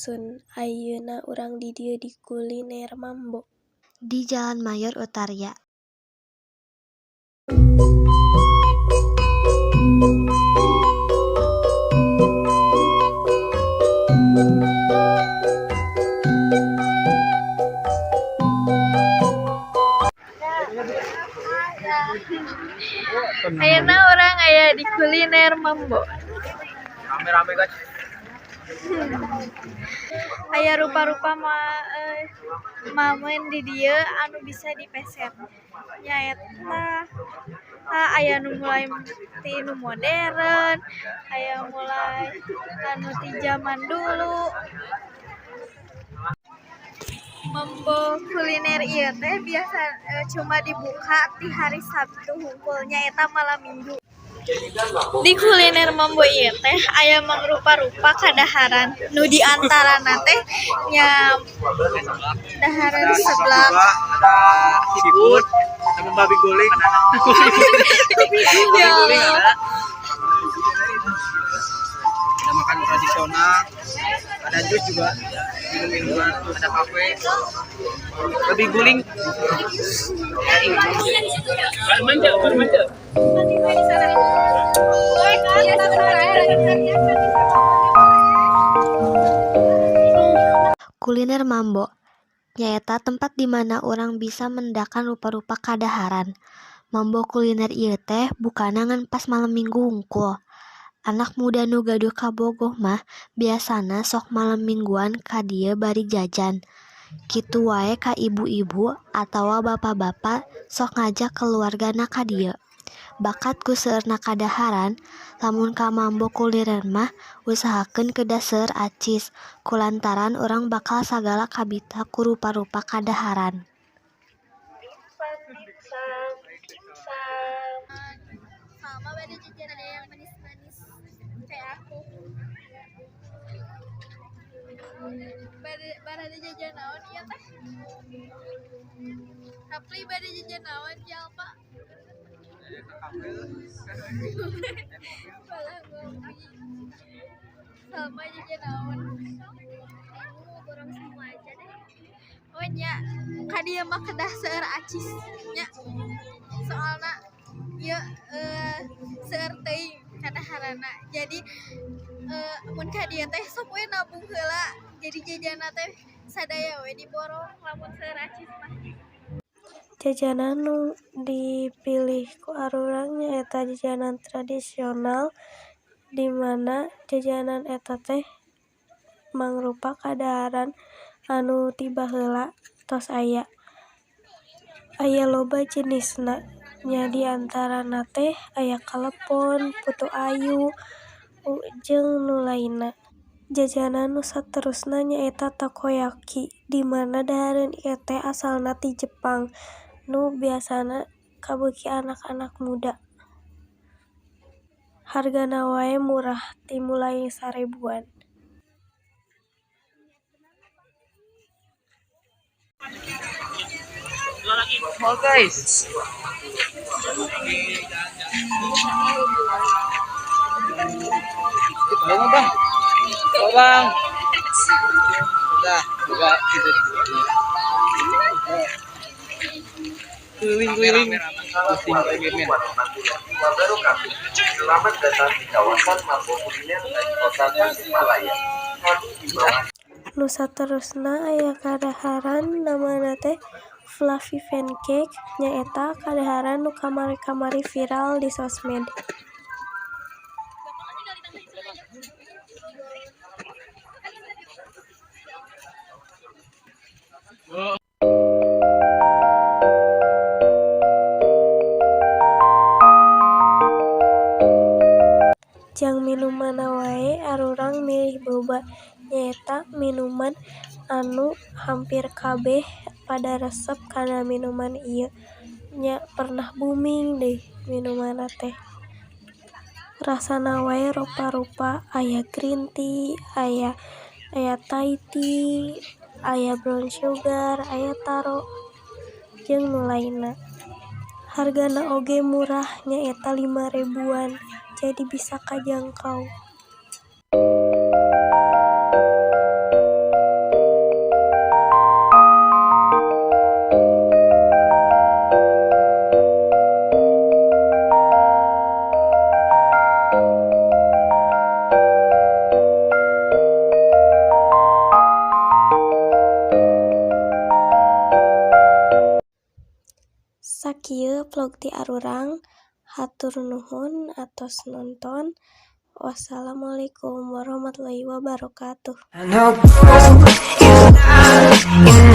dusun. Ayeuna urang di dieu di Kuliner Mambo. Di Jalan Mayor Utaria. Ayeuna orang aya di Kuliner Mambo. Rame-rame guys. Aya rupa-rupa mamen di dieu anu bisa dipeset. Nyaeta aya nu mulai ti nu modern, aya mulai anu ti zaman dulu. Mambo kuliner ieu teh biasa cuma dibuka di hari Sabtu hungkulnya eta malam Minggu. Di kuliner Mambo ieu teh aya mangrupa-rupa kadaharan nu di antarana teh nya daharan seblak, Ada siput sama babi guling. ya Ada makan tradisional, ada jus juga, minum-minuman, ada kafe, babi guling. Bermanja. Kuliner Mambo nyaeta tempat di mana orang bisa mendakan rupa-rupa kadaharan. Mambo kuliner ieu teh bukana ngan pas malam Minggu hungkul. Anak muda nu gaduh kabogoh mah biasana sok malam mingguan ka dieu bari jajan. Kitu wae ka ibu-ibu atawa bapak-bapak sok ngajak keluargana ka dieu. Bakat ku seueurna kadaharan, lamun ka Mambo kuliner mah usahakeun kedah seueur acis, kulantaran urang bakal sagala kabita ku rupa-rupa kadaharan. sama beda jajan ada yang manis-manis kayak aku. Bada jajan naon ieu teh? Kapli bada jajan naon jal Pak? Malah ngopi. Sama jajan naon? Borong semua aja deh. Oh nya, ka dieu mah kedah seueur acis nya. Soalna ieu seueur teuing kadaharana. Jadi mun ka dieu teh sok we nabung heula. Jadi jajanna teh sadaya we diborong lamun seueur acis mah. Jajanan nu dipilih ku arurang nyaeta jajanan tradisional, di mana jajanan eta teh mangrupa kadaharan anu ti baheula tos aya. Aya loba jenisna, nya di antarana teh aya kalepon, putu ayu, jeung nu lainna. Jajanan nu saterusna nyaeta takoyaki, di mana dahareun ieu teh asalna ti Jepang, nu biasana kabeuki anak-anak muda. Hargana wae murah, timulai 1000-an. Mal guys. Bang, bang. Bang. Udah, coba gitu. Keliling-keliling. Pusing pengen. Selamat datang di kawasan Mambo Kuliner dan Kota Tasikmalaya. Nu saterusna aya kadaharan namana teh Fluffy Pancake, nyaeta kadaharan nu kamari-kamari viral di sosmed. Jang minumana wae arurang milih boba, nyaeta minuman anu hampir kabeh pada resep kana minuman ieu. Nya pernah booming deui minumanna teh. Rasana wae rupa-rupa aya green tea, aya Thai tea, aya brown sugar, aya taro, jeung nu lainna. Hargana oge murah nyaeta 5.000-an, jadi bisa kajangkau. Sakieu vlog ti arurang. Hatur nuhun atos nonton. Wassalamualaikum warahmatullahi wabarakatuh. I know you